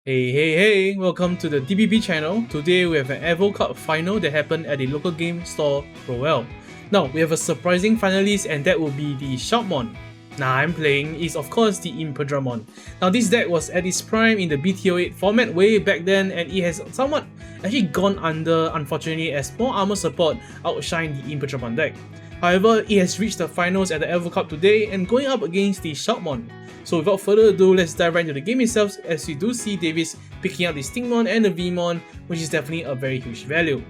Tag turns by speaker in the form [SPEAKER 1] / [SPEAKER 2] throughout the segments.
[SPEAKER 1] Hey, welcome to the DBB channel. Today we have an Evo Cup final that happened at the local game store Roel. Now, we have a surprising finalist and that will be the Shoutmon. Now I'm playing is of course the Imperialdramon. Now this deck was at its prime in the BT08 format way back then and it has somewhat actually gone under unfortunately as more armor support outshined the Imperialdramon deck. However, it has reached the finals at the Evo Cup today and going up against the Shoutmon. So without further ado, let's dive right into the game itself as we do see Davis picking up the Stingmon and the Vmon, which is definitely a very huge value.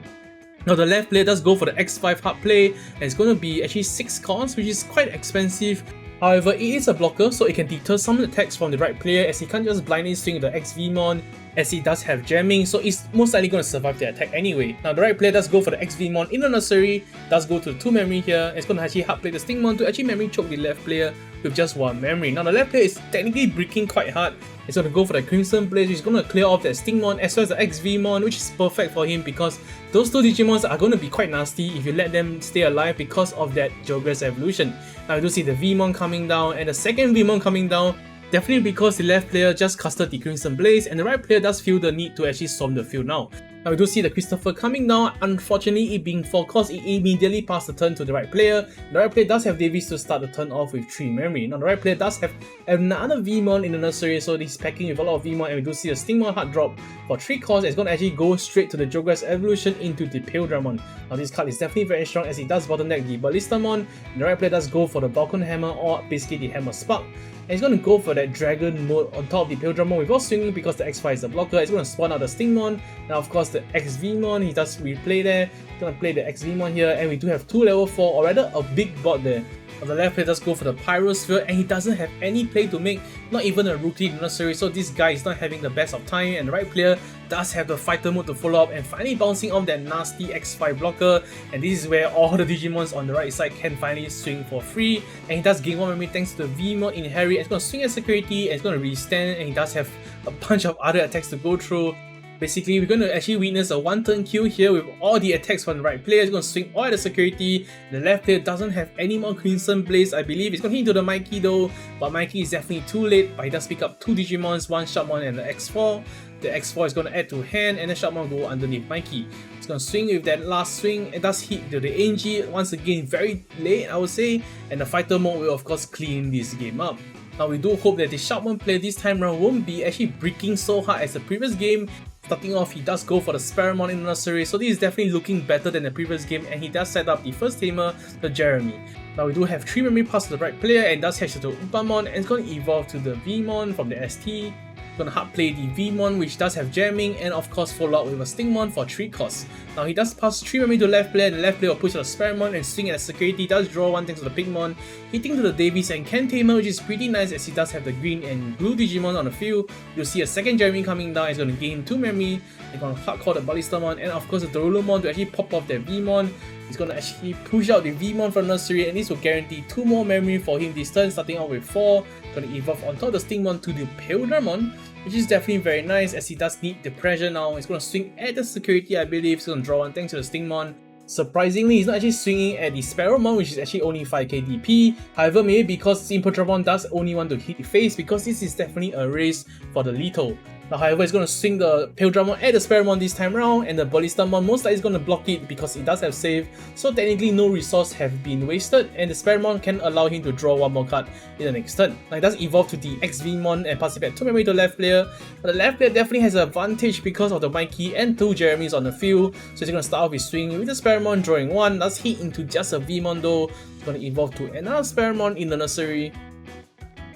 [SPEAKER 1] Now the left player does go for the X5 hard play and it's going to be actually 6 costs, which is quite expensive. However, it is a blocker, so it can deter some attacks from the right player as he can't just blindly swing the X-Vmon as he does have jamming, so it's most likely going to survive the attack anyway. Now the right player does go for the X-Vmon in the nursery, does go to 2 memory here, it's going to actually hard play the Stingmon to actually memory choke the left player with just 1 memory. Now the left player is technically bricking quite hard. It's going to go for the Crimson Blaze, which is going to clear off that Stingmon as well as the X-Vmon, which is perfect for him because those 2 Digimons are going to be quite nasty if you let them stay alive because of that Geogress evolution. Now you do see the Vmon coming down and the second Vmon coming down, definitely because the left player just casted the Crimson Blaze and the right player does feel the need to actually storm the field now. Now we do see the Christopher coming down, unfortunately it being 4 costs, it immediately passed the turn to the right player. The right player does have Davies to start the turn off with 3 memory. Now the right player does have another Vmon in the nursery, so he's packing with a lot of Vmon and we do see a Stingmon hard drop for 3 costs. It's going to actually go straight to the Geogress evolution into the Imperialdramon. Now this card is definitely very strong as it does bottleneck the Ballistamon. The right player does go for the Balcon Hammer or basically the Hammer Spark. And he's going to go for that Dragon mode on top of the Imperialdramon without swinging because the X5 is a blocker. It's going to spawn out the Stingmon. Now of course the X-Vmon, he does replay there. He's going to play the X-Vmon here and we do have 2 level 4 or rather a big bot there. Now the left player does go for the Pyrosphere and he doesn't have any play to make, not even a rookie nursery, so this guy is not having the best of time and the right player does have the fighter mode to follow up and finally bouncing off that nasty X5 blocker, and this is where all the Digimons on the right side can finally swing for free and he does gain 1 memory thanks to the Vmon in Harry. It's going to swing at security and it's going to restand and he does have a bunch of other attacks to go through. Basically, we're going to actually witness a 1-turn kill here with all the attacks from the right player. It's going to swing all at the security. The left player doesn't have any more Crimson Blaze, I believe. It's going to hit into the Mikey though, but Mikey is definitely too late. But he does pick up 2 Digimons, 1 Shoutmon and the X4. The X4 is going to add to hand and the Shoutmon go underneath Mikey. It's going to swing with that last swing. It does hit to the Angie once again very late, I would say. And the fighter mode will of course clean this game up. Now we do hope that the Shoutmon player this time around won't be actually bricking so hard as the previous game. Starting off, he does go for the Sparamon in the nursery, so this is definitely looking better than the previous game and he does set up the first tamer, the Jeremy. Now we do have 3 memory pass to the right player and does hatch to Upamon and it's going to evolve to the Vmon from the ST. Going to hard play the Vmon, which does have jamming and of course follow up with a Stingmon for 3 costs. Now he does pass 3 memory to the left player, the left player will push out the Sparamon and swing at the security, does draw 1 thanks to the Pigmon, hitting to the Davies and Ken Tamer, which is pretty nice as he does have the green and blue Digimon on the field. You'll see a second Jeremy coming down, it's going to gain 2 memory, they're going to hardcore the Ballistamon and of course the Dorulomon to actually pop off that Vmon. He's going to actually push out the Vmon from nursery and this will guarantee 2 more memory for him this turn, starting out with 4. Going to evolve on top of the Stingmon to the Imperialdramon, which is definitely very nice as he does need the pressure now. He's going to swing at the security, I believe. He's going to draw 1 thanks to the Stingmon. Surprisingly, he's not actually swinging at the Sparrowmon, which is actually only 5k DP. However, maybe because Imperialdramon does only want to hit the face because this is definitely a race for the lethal. Now, however, he's going to swing the Imperialdramon at the Sparrowmon this time around and the Ballistamon most likely is going to block it because it does have save, so technically no resource have been wasted and the Sparrowmon can allow him to draw 1 more card in the next turn. Now, it does evolve to the X-Vmon and pass it back 2 memory to the left player, but the left player definitely has an advantage because of the Mikey and 2 Jeremys on the field, so he's going to start off with swinging with the Sparrowmon, drawing 1, does hit into just a Vmon though. He's going to evolve to another Sparrowmon in the nursery.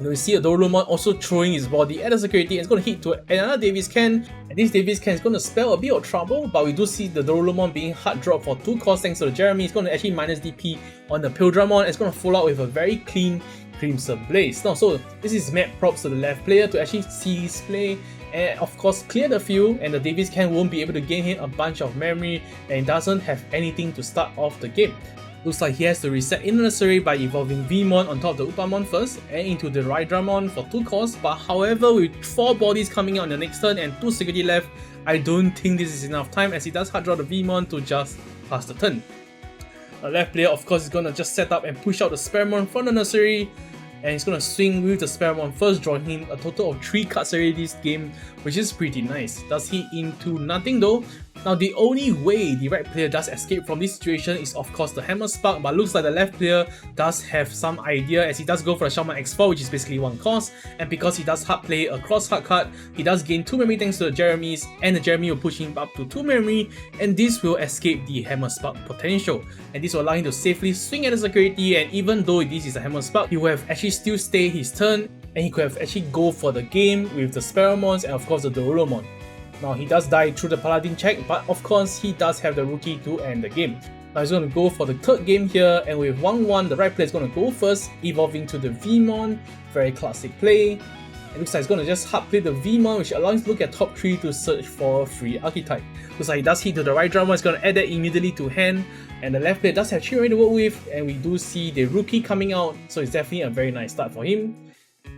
[SPEAKER 1] We see a Dorulomon also throwing his body at the security and it's going to hit to another Davies Can, and this Davies Can is going to spell a bit of trouble, but we do see the Dorulomon being hard dropped for 2 costs thanks to the Jeremy. It's going to actually minus DP on the Imperialdramon. It's going to follow up with a very clean Crimson Blaze. Now, so this is mad props to the left player to actually see his play and of course clear the field, and the Davies Can won't be able to gain him a bunch of memory and doesn't have anything to start off the game. Looks like he has to reset in the nursery by evolving Vmon on top of the Upamon first and into the Rydramon for 2 costs, but however with 4 bodies coming out on the next turn and 2 security left, I don't think this is enough time as he does hard draw the Vmon to just pass the turn. The left player of course is going to just set up and push out the Sparrowmon from the nursery. and he's gonna swing with the Sparamon first, drawing him a total of 3 cards already this game, which is pretty nice. Does he into nothing though? Now the only way the right player does escape from this situation is of course the Hammer Spark, but looks like the left player does have some idea as he does go for the Shoutmon Xros, which is basically 1 cost, and because he does hard play a cross hard card, he does gain 2 memory thanks to the Jeremy's, and the Jeremy will push him up to 2 memory, and this will escape the Hammer Spark potential, and this will allow him to safely swing at the security, and even though this is a Hammer Spark, he will have actually still stayed his turn, and he could have actually go for the game with the Sparamons and of course the Digimon. Now he does die through the Paladin check, but of course he does have the rookie to end the game. Now he's going to go for the 3rd game here, and with 1-1 the right player is going to go first, evolving to the Vmon, very classic play. It looks like he's going to just hard play the Vmon, which allows him to look at top 3 to search for a free archetype. Looks like he does hit to the right drama, he's going to add that immediately to hand, and the left player does have 3 already to work with, and we do see the rookie coming out, so it's definitely a very nice start for him.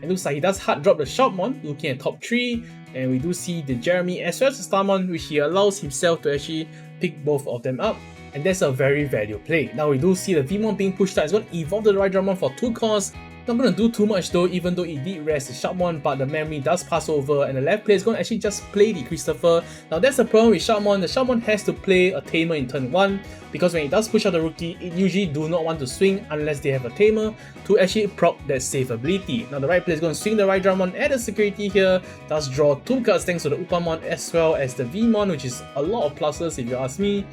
[SPEAKER 1] It looks like he does hard drop the Shoutmon, looking at top 3, and we do see the Jeremy as well as the Starmon, which he allows himself to actually pick both of them up, and that's a very value play. Now we do see the Vmon being pushed out, it's going to evolve the right Dramon for 2 costs. Not going to do too much though, even though it did rest the Shoutmon, but the memory does pass over, and the left player is going to actually just play the Christopher. Now that's the problem with Shoutmon, the Shoutmon has to play a Tamer in turn 1, because when it does push out the rookie, it usually do not want to swing unless they have a Tamer to actually proc that save ability. Now the right player is going to swing the right Dramon at the security here, does draw 2 cards thanks to the Upamon as well as the Vmon, which is a lot of pluses if you ask me.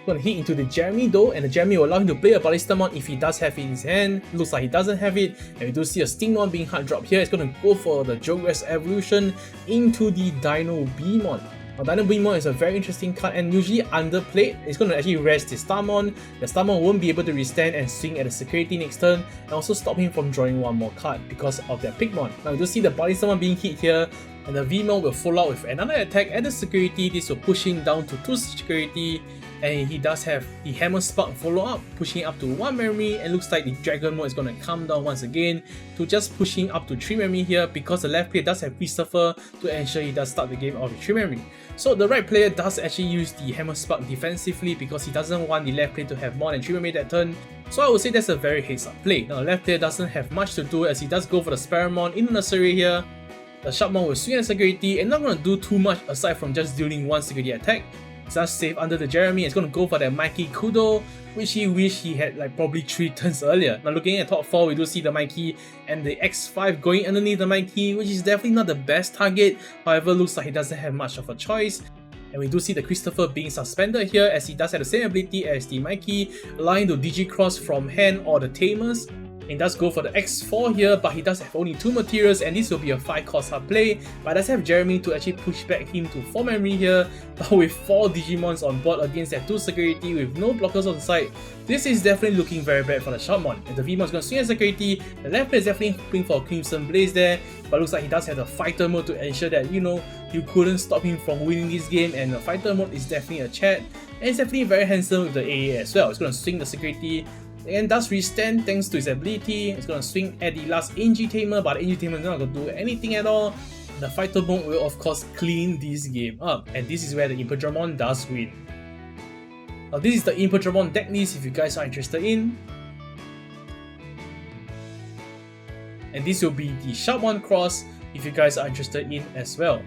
[SPEAKER 1] Going to hit into the Jeremy though, and the Jeremy will allow him to play a Ballistamon if he does have it in his hand. Looks like he doesn't have it, and we do see a Stingmon being hard dropped here. It's going to go for the Jogres evolution into the Dino Beamon. Now Dino Beamon is a very interesting card and usually underplayed. It's going to actually rest the Starmon. The Starmon won't be able to restand and swing at the security next turn, and also stop him from drawing 1 more card because of that Pigmon. Now we do see the Ballistamon being hit here, and the Vmon will follow up with another attack at the security. This will push him down to 2 security, and he does have the Hammer Spark follow up, pushing up to 1 memory, and looks like the Dragon mode is going to come down once again to just pushing up to 3 memory here, because the left player does have Christopher to ensure he does start the game off with 3 memory. So the right player does actually use the Hammer Spark defensively because he doesn't want the left player to have more than 3 memory that turn. So I would say that's a very heads up play. Now the left player doesn't have much to do as he does go for the Sparamon in the nursery here. The Shoutmon will swing at security and not going to do too much aside from just dealing 1 security attack. It's just safe under the Jeremy. It's going to go for that Mikey Kudo, which he wished he had like probably 3 turns earlier. Now looking at top 4, we do see the Mikey and the X5 going underneath the Mikey, which is definitely not the best target. However, looks like he doesn't have much of a choice. And we do see the Christopher being suspended here as he does have the same ability as the Mikey, allowing to Digi-Cross from hand or the Tamers. He does go for the X4 here, but he does have only 2 materials, and this will be a 5 cost hard play, but does have Jeremy to actually push back him to 4 memory here, but with 4 Digimons on board against that 2 security with no blockers on side, this is definitely looking very bad for the Shoutmon. And the Vmon is going to swing at security, the left player is definitely hoping for a Crimson Blaze there, but looks like he does have the fighter mode to ensure that, you know, you couldn't stop him from winning this game, and the fighter mode is definitely a chat, and it's definitely very handsome with the AA as well. It's going to swing the security, and does restand thanks to his ability. It's going to swing at the last NG Tamer, but the NG Tamer is not going to do anything at all. The fighter mode will of course clean this game up, and this is where the Imperialdramon does win. Now this is the Imperialdramon deck list if you guys are interested in. And this will be the Shoutmon Cross if you guys are interested in as well.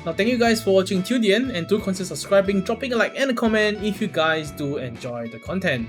[SPEAKER 1] Now thank you guys for watching till the end, and do consider subscribing, dropping a like and a comment if you guys do enjoy the content.